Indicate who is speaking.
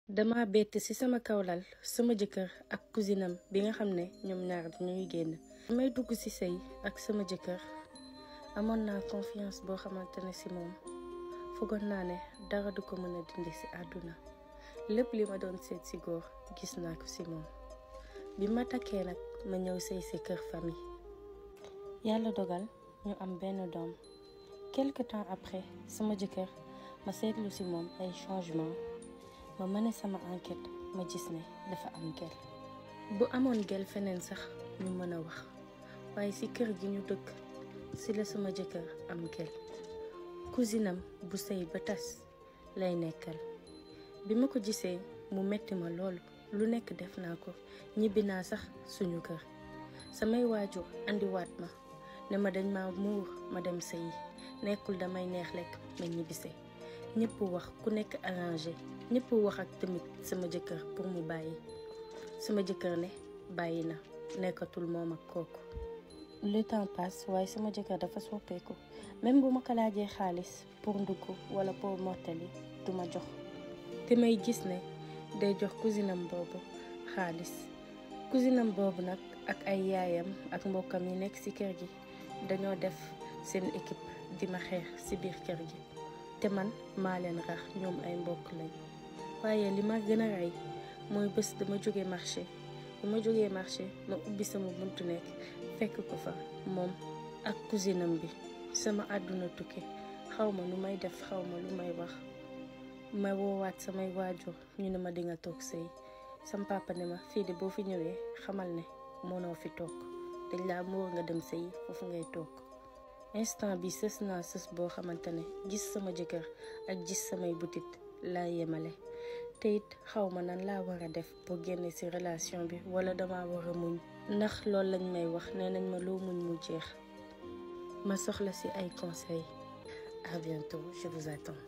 Speaker 1: dama bett ci sama kawlal sama jëkkër ak cousinam bi nga xam ne ñoom ñaar dañuy génn. damay dugg ci sëy ak sama jëkkër amoon naa confiance boo xamante ne ci moom foogoon naa ne dara du ko mën a dindi ci àdduna lépp li ma doon seet ci góor gis naa ko ci moom. bi ma takkee nag ma ñëw sëy ci kër famille. yàlla dogal ñu am benn doom. quelque temps après sama jëkkër ma seetlu ci moom ay changement ma mëne sama enquête ma gis ne dafa am gel. bu amoon gel feneen sax ñu mën a wax waaye ci kër gi ñu dëkk ci la sama jëkkër am gel. cousinam bu sëy ba tas lay nekkal. bi ma ko gisee mu metti ma loolu lu nekk def naa ko ñibbi naa sax suñu kër. samay waajur andiwaat ma ne ma dañ ma muur ma dem sëyi nekkul damay neex lekk ma ñibbise. ñëpp wax ku nekk arrangé ñëpp wax ak tamit sama jëkkër pour mu bàyyi. sama jëkkër ne bàyyi na nekkatul moom ak kooku. le temps passe waaye sama jëkkër dafa soppeeku même bu ma ko laajee xaalis pour ndugg wala pour mottali du ma jox. te may gis ne day jox cousinam boobu xaalis. cousinam boobu nag ak ay yaayam ak mbokkam yi nekk ci kër gi dañoo def seen équipe di ma xeex ci biir kër gi te man maa leen rax ñoom ay mbokk lañ. waaye li ma gën a rey mooy bés dama jóge marché ma ubbi sama buntu nekk fekk ko fa moom ak cousinam bi. sama àdduna tukki xaw ma nu may def xaw ma lu may wax. ma woowaat samay waajur ñu ne ma dinga toog sëy. sam papa ne ma fii de boo fi ñëwee xamal ne mënoo fi toog dañ laa muur nga dem sëy foofu ngay toog. instant bi sës naa sës boo xamante ne gis sama jëkkër ak gis samay butit laa yemale te it xaw ma nan laa war a def pour génne ci relation bi wala dama war a muñ ndax loolu lañ may wax nee nañ ma loo muñ mu jeex. ma soxla ci ay conseils. À bientôt, je vous attends.